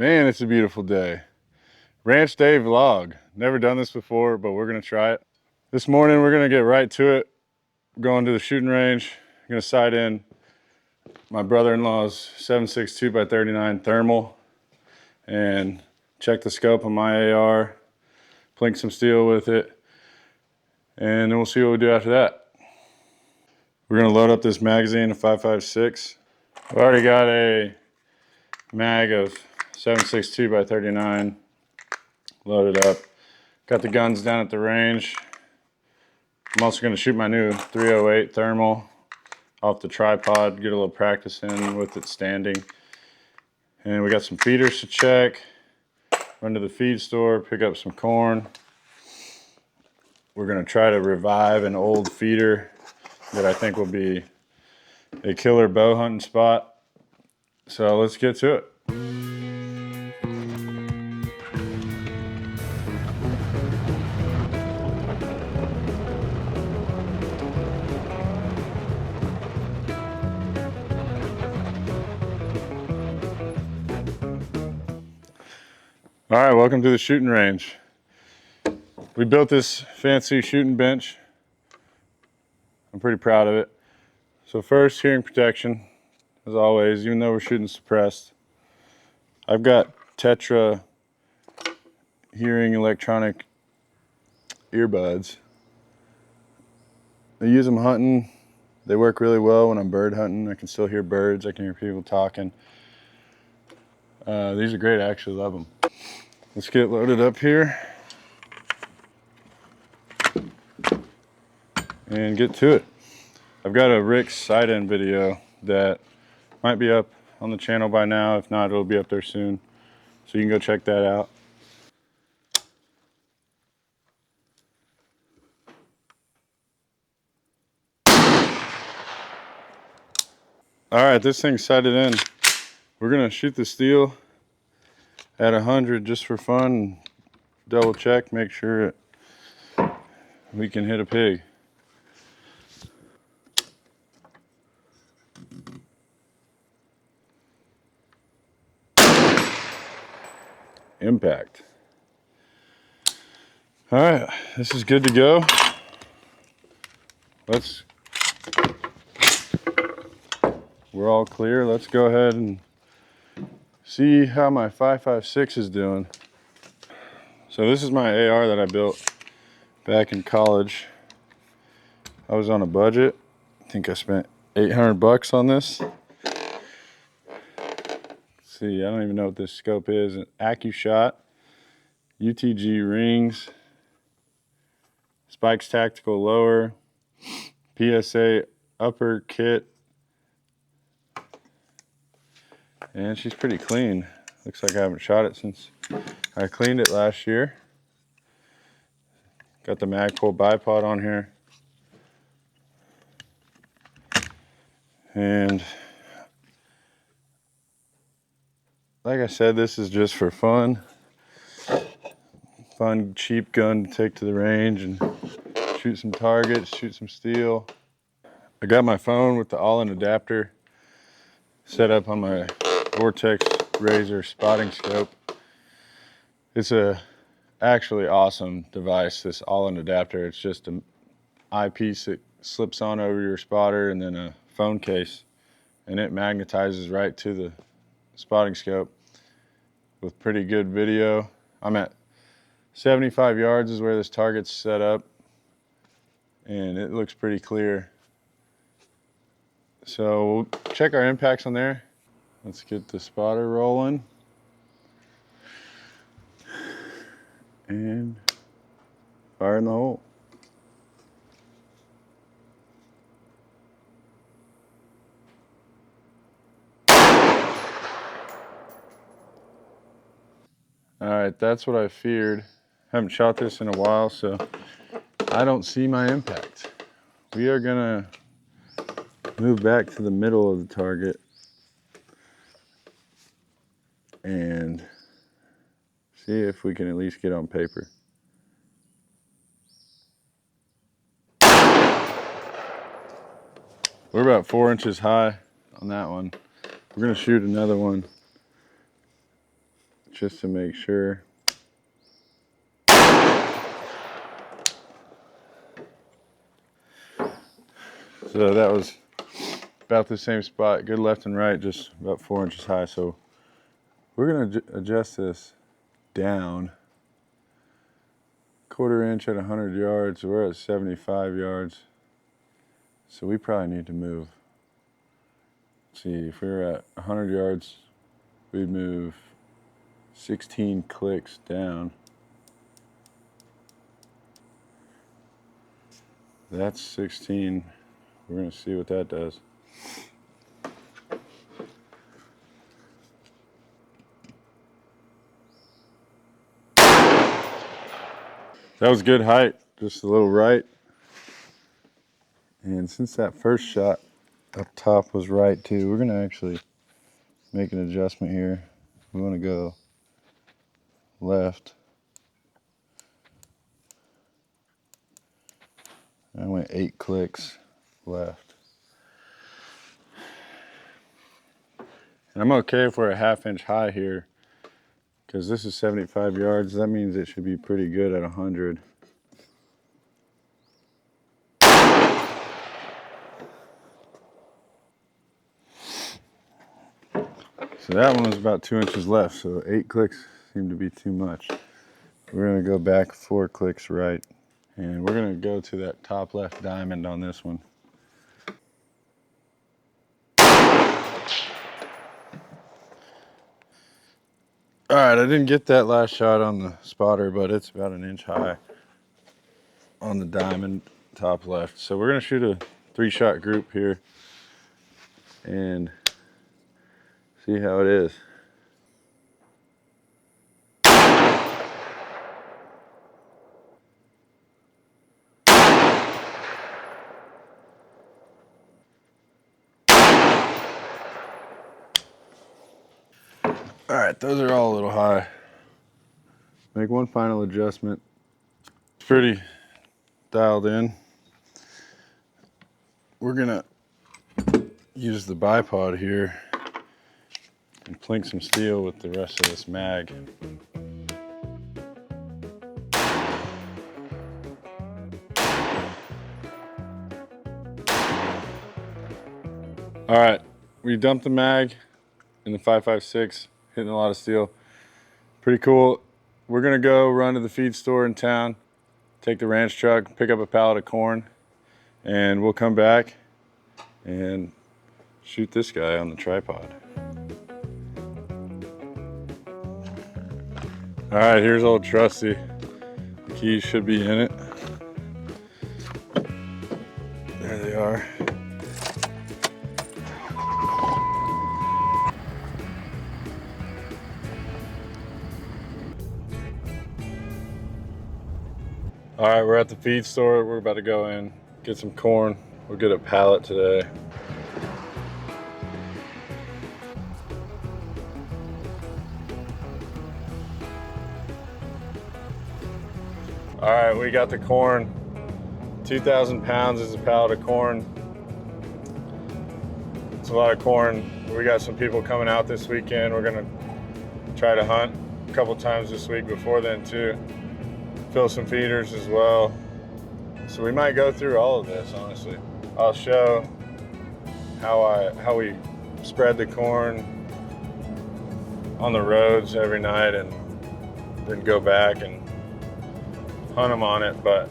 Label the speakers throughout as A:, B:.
A: Man, it's a beautiful day. Ranch day vlog. Never done this before, but we're gonna try it. This morning, we're gonna get right to it. We're going to the shooting range. I'm gonna sight in my brother-in-law's 7.62 by 39 thermal and check the scope on my AR, plink some steel with it, and then we'll see what we do after that. We're gonna load up this magazine, a 5.56. I've already got a mag of 7.62 by 39 loaded up. Got the guns down at the range. I'm also going to shoot my new 308 thermal off the tripod, get a little practice in with it standing. And we got some feeders to check. Run to the feed store, pick up some corn. We're going to try to revive an old feeder that I think will be a killer bow hunting spot. So let's get to it. All right, welcome to the shooting range. We built this fancy shooting bench. I'm pretty proud of it. So first, hearing protection, as always, even though we're shooting suppressed. I've got Tetra hearing electronic earbuds. I use them hunting. They work really well when I'm bird hunting. I can still hear birds. I can hear people talking. These are great. I actually love them. Let's get loaded up here and get to it. I've got a Rick's sight-in video that might be up on the channel by now. If not, it'll be up there soon. So you can go check that out. All right, this thing's sighted in. We're gonna shoot the steel at 100 just for fun and double check, make sure we can hit a pig. Impact. All right, this is good to go. We're all clear. Let's go ahead and see how my 5.56 is doing. So this is my AR that I built back in college. I was on a budget. I think I spent 800 bucks on this. See, I don't even know what this scope is. An AccuShot, UTG rings, Spikes Tactical lower, PSA upper kit, and she's pretty clean. Looks like I haven't shot it since I cleaned it last year. Got the Magpul bipod on here. And like I said, this is just for fun. Fun, cheap gun to take to the range and shoot some targets, shoot some steel. I got my phone with the all-in adapter set up on my Vortex Razor spotting scope. It's a actually awesome device, this all-in adapter. It's just an eyepiece that slips on over your spotter and then a phone case, and it magnetizes right to the spotting scope with pretty good video. I'm at 75 yards is where this target's set up, and it looks pretty clear. So we'll check our impacts on there. Let's get the spotter rolling. And fire in the hole. All right, that's what I feared. Haven't shot this in a while, so I don't see my impact. We are gonna move back to the middle of the target and see if we can at least get on paper. We're about 4 inches high on that one. We're gonna shoot another one just to make sure. So that was about the same spot, good left and right, just about 4 inches high. So we're gonna adjust this down 1/4 inch at 100 yards. We're at 75 yards. So we probably need to move. Let's see, if we were at 100 yards, we'd move 16 clicks down. That's 16. We're gonna see what that does. That was good height, just a little right. And since that first shot up top was right too, we're gonna actually make an adjustment here. We wanna go left. I went 8 clicks left. And I'm okay if we're a 1/2 inch high here, because this is 75 yards. That means it should be pretty good at 100. So that one was about 2 inches left, so 8 clicks seemed to be too much. We're gonna go back 4 clicks right, and we're gonna go to that top left diamond on this one. All right, I didn't get that last shot on the spotter, but it's about 1 inch high on the diamond top left. So we're gonna shoot a 3-shot group here and see how it is. All right, those are all a little high. Make one final adjustment. It's pretty dialed in. We're gonna use the bipod here and plink some steel with the rest of this mag. All right, we dumped the mag in the 5.56, hitting a lot of steel. Pretty cool. We're gonna go run to the feed store in town, take the ranch truck, pick up a pallet of corn, and we'll come back and shoot this guy on the tripod. All right, here's old Trusty. The keys should be in it. There they are. All right, we're at the feed store. We're about to go in, get some corn. We'll get a pallet today. All right, we got the corn. 2,000 pounds is a pallet of corn. It's a lot of corn. We got some people coming out this weekend. We're gonna try to hunt a couple times this week before then too. Fill some feeders as well. So we might go through all of this, honestly. I'll show how we spread the corn on the roads every night and then go back and hunt them on it. But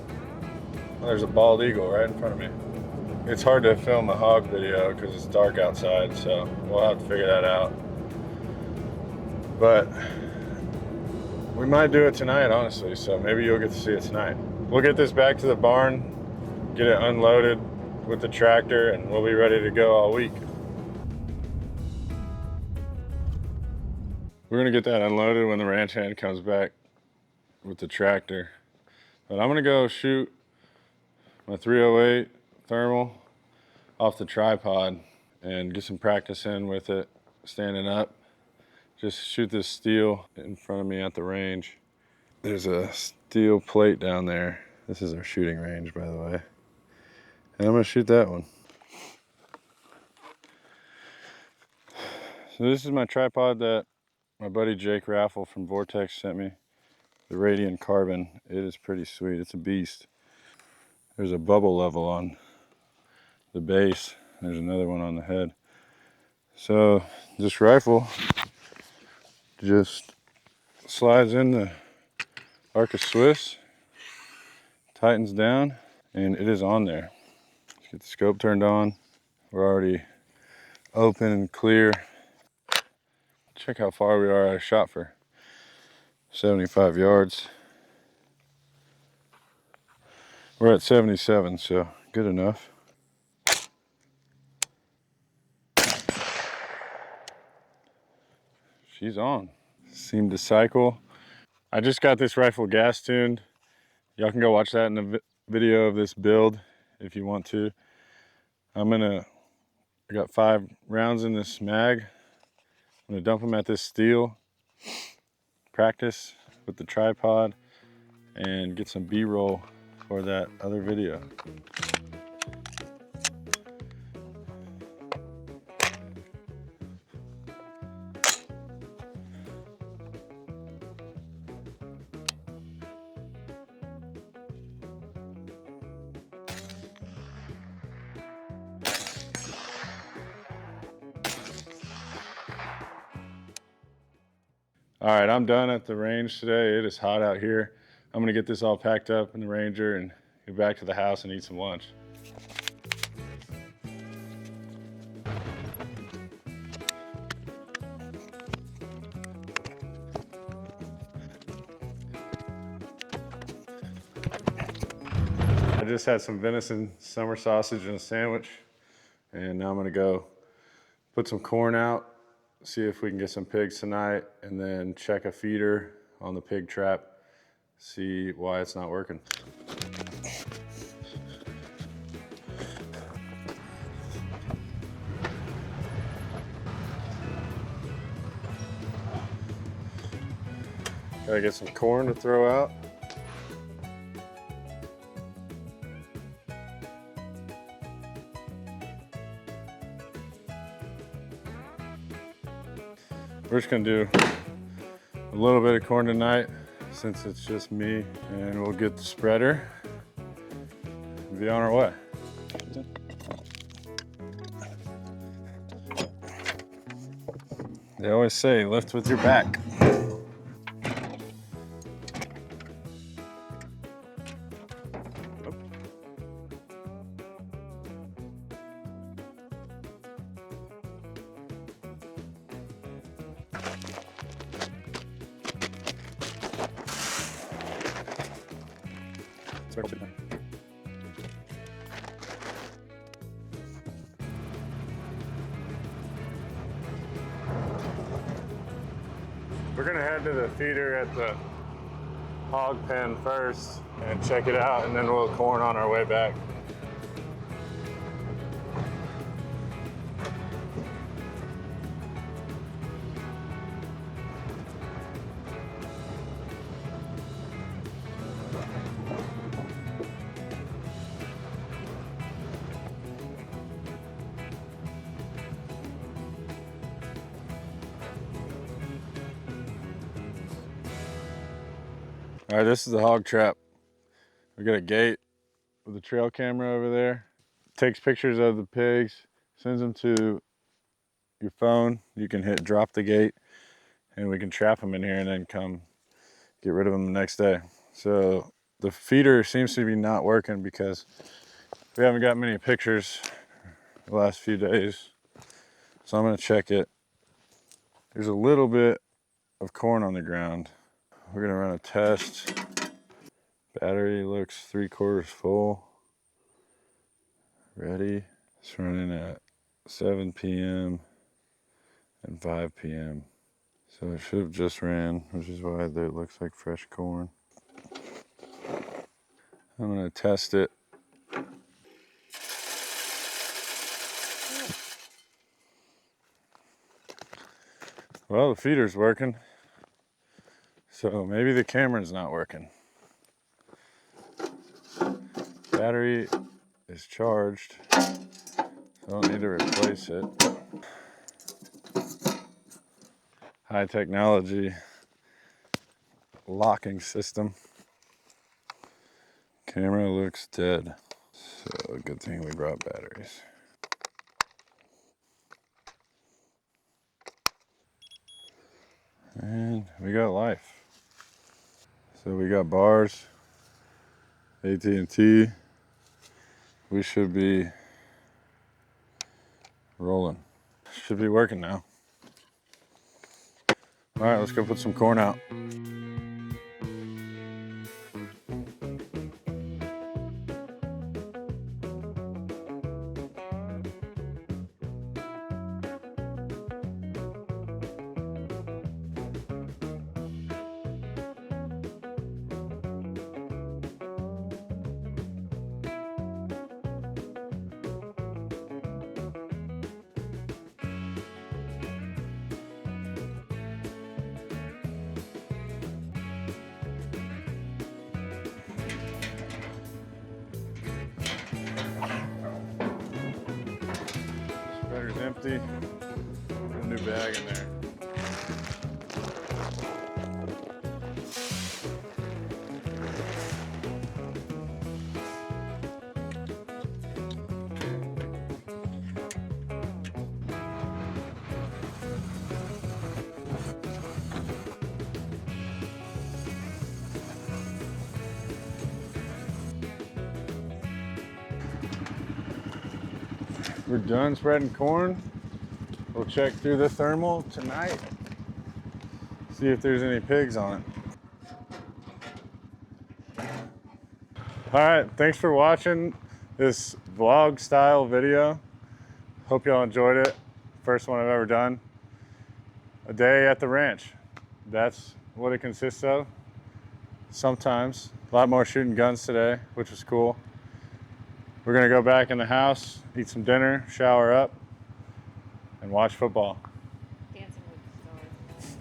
A: there's a bald eagle right in front of me. It's hard to film a hog video because it's dark outside, so we'll have to figure that out. But we might do it tonight, honestly, so maybe you'll get to see it tonight. We'll get this back to the barn, get it unloaded with the tractor, and we'll be ready to go all week. We're gonna get that unloaded when the ranch hand comes back with the tractor. But I'm gonna go shoot my 308 thermal off the tripod and get some practice in with it, standing up. Just shoot this steel in front of me at the range. There's a steel plate down there. This is our shooting range, by the way. And I'm gonna shoot that one. So this is my tripod that My buddy Jake Raffle from Vortex sent me the Radiant Carbon. It is pretty sweet. It's a beast. There's a bubble level on the base. There's another one on the head. So this rifle just slides in the Arca Swiss, tightens down, and it is on there. Let's get the scope turned on. We're already open and clear. Check how far we are. I shot for 75 yards. We're at 77, so good enough. She's on. Seemed to cycle. I just got this rifle gas tuned. Y'all can go watch that in the video of this build if you want to. I got 5 rounds in this mag. I'm gonna dump them at this steel, practice with the tripod, and get some B-roll for that other video. All right, I'm done at the range today. It is hot out here. I'm gonna get this all packed up in the Ranger and get back to the house and eat some lunch. I just had some venison summer sausage and a sandwich, and now I'm gonna go put some corn out, see if we can get some pigs tonight, and then check a feeder on the pig trap, see why it's not working. Gotta get some corn to throw out. We're just gonna do a little bit of corn tonight since it's just me, and we'll get the spreader and be on our way. They always say lift with your back. We're gonna head to the feeder at the hog pen first and check it out, and then we'll corn on our way back. All right, this is the hog trap. We got a gate with a trail camera over there. Takes pictures of the pigs, sends them to your phone. You can hit drop the gate, and we can trap them in here and then come get rid of them the next day. So the feeder seems to be not working because we haven't got many pictures the last few days. So I'm gonna check it. There's a little bit of corn on the ground. We're gonna run a test. Battery looks 3/4 full. Ready. It's running at 7 p.m. and 5 p.m. So it should have just ran, which is why there looks like fresh corn. I'm gonna test it. Well, the feeder's working. So maybe the camera's not working. Battery is charged. So I don't need to replace it. high technology locking system. Camera looks dead. So good thing we brought batteries. And we got life. So we got bars, AT&T. We should be rolling. Should be working now. All right, let's go put some corn out. Spreader's empty. Put a new bag in there. We're done spreading corn. We'll check through the thermal tonight. See if there's any pigs on it. All right, thanks for watching this vlog style video. Hope y'all enjoyed it. First one I've ever done. A day at the ranch. That's what it consists of. Sometimes. A lot more shooting guns today, which was cool. We're gonna go back in the house, eat some dinner, shower up, and watch football.
B: Dancing with the stars.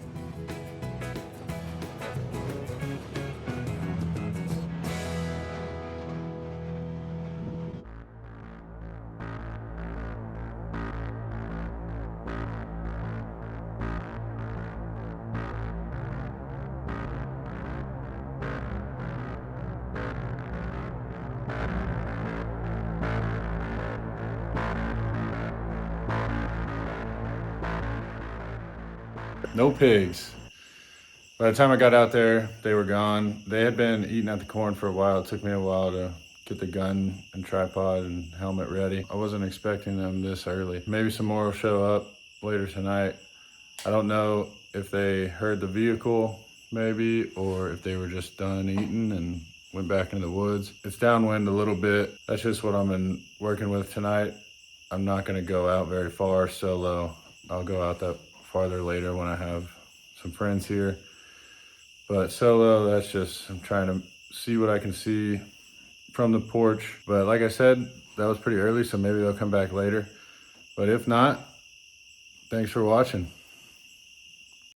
A: No pigs. By the time I got out there, they were gone. They had been eating at the corn for a while. It took me a while to get the gun and tripod and helmet ready. I wasn't expecting them this early. Maybe some more will show up later tonight. I don't know if they heard the vehicle maybe, or if they were just done eating and went back into the woods. It's downwind a little bit. That's just what I'm been working with tonight. I'm not gonna go out very far solo. I'll go out that farther later when I have some friends here. But solo, that's just, I'm trying to see what I can see from the porch. But like I said, that was pretty early, so maybe they'll come back later. But if not, thanks for watching.